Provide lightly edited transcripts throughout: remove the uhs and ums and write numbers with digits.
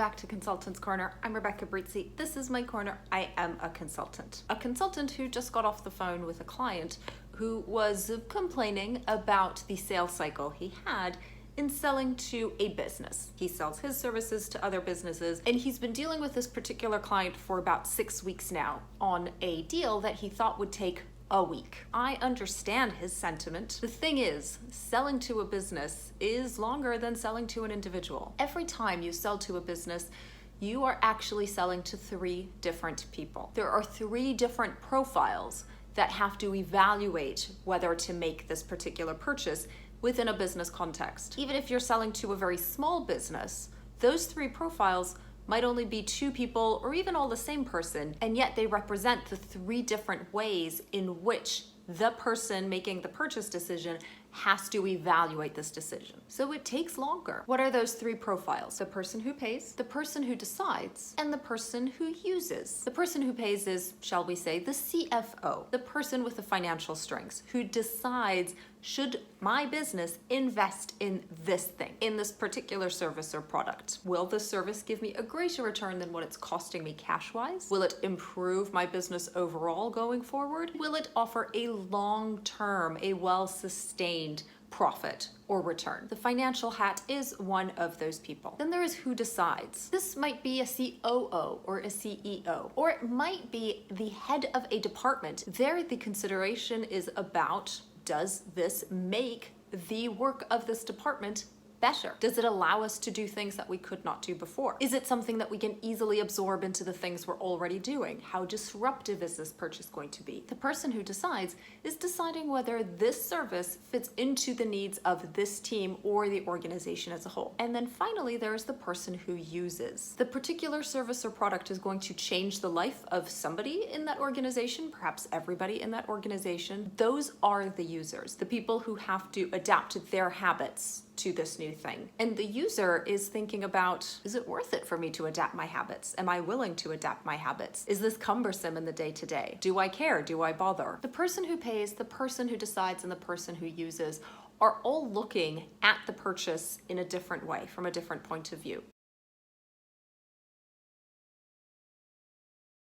back to Consultant's Corner. I'm Rebecca Brizi. This is my corner. I am a consultant. A consultant who just got off the phone with a client who was complaining about the sales cycle he had in selling to a business. He sells his services to other businesses, and he's been dealing with this particular client for about 6 weeks now on a deal that he thought would take a week. I understand his sentiment. The thing is, selling to a business is longer than selling to an individual. Every time you sell to a business, you are actually selling to 3 different people. There are 3 different profiles that have to evaluate whether to make this particular purchase within a business context. Even if you're selling to a very small business, those 3 profiles might only be 2 people or even all the same person, and yet they represent the 3 different ways in which the person making the purchase decision has to evaluate this decision. So it takes longer. What are those 3 profiles? The person who pays, the person who decides, and the person who uses. The person who pays is, shall we say, the CFO, the person with the financial strengths who decides, should my business invest in this thing, in this particular service or product? Will this service give me a greater return than what it's costing me cash-wise? Will it improve my business overall going forward? Will it offer a long-term, a well-sustained profit or return? The financial hat is one of those people. Then there is who decides. This might be a COO or a CEO, or it might be the head of a department. There, the consideration is about, does this make the work of this department better? Does it allow us to do things that we could not do before? Is it something that we can easily absorb into the things we're already doing? How disruptive is this purchase going to be? The person who decides is deciding whether this service fits into the needs of this team or the organization as a whole. And then finally, there's the person who uses. The particular service or product is going to change the life of somebody in that organization, perhaps everybody in that organization. Those are the users, the people who have to adapt their habits to this new thing. And the user is thinking about, is it worth it for me to adapt my habits? Am I willing to adapt my habits? Is this cumbersome in the day-to-day? Do I care? Do I bother? The person who pays, the person who decides, and the person who uses are all looking at the purchase in a different way, from a different point of view.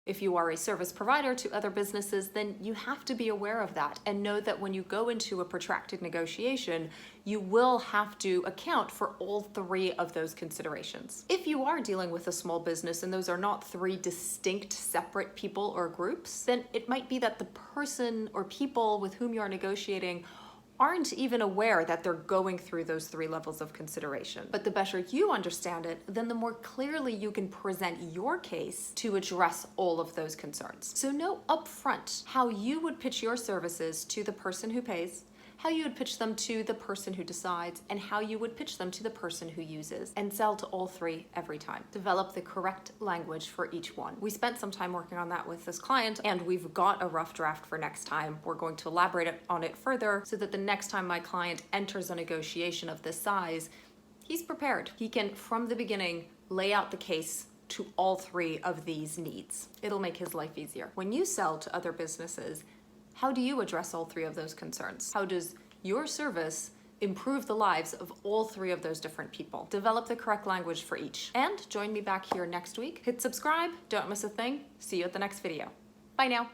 If you are a service provider to other businesses, then you have to be aware of that and know that when you go into a protracted negotiation, you will have to account for all 3 of those considerations. If you are dealing with a small business and those are not 3 distinct separate people or groups, then it might be that the person or people with whom you are negotiating aren't even aware that they're going through those 3 levels of consideration. But the better you understand it, then the more clearly you can present your case to address all of those concerns. So know upfront how you would pitch your services to the person who pays, how you would pitch them to the person who decides, and how you would pitch them to the person who uses, and sell to all 3 every time. Develop the correct language for each one. We spent some time working on that with this client, and we've got a rough draft for next time. We're going to elaborate on it further so that the next time my client enters a negotiation of this size, he's prepared. He can, from the beginning, lay out the case to all 3 of these needs. It'll make his life easier. When you sell to other businesses, how do you address all 3 of those concerns? How does your service improve the lives of all 3 of those different people? Develop the correct language for each. And join me back here next week. Hit subscribe, don't miss a thing. See you at the next video. Bye now.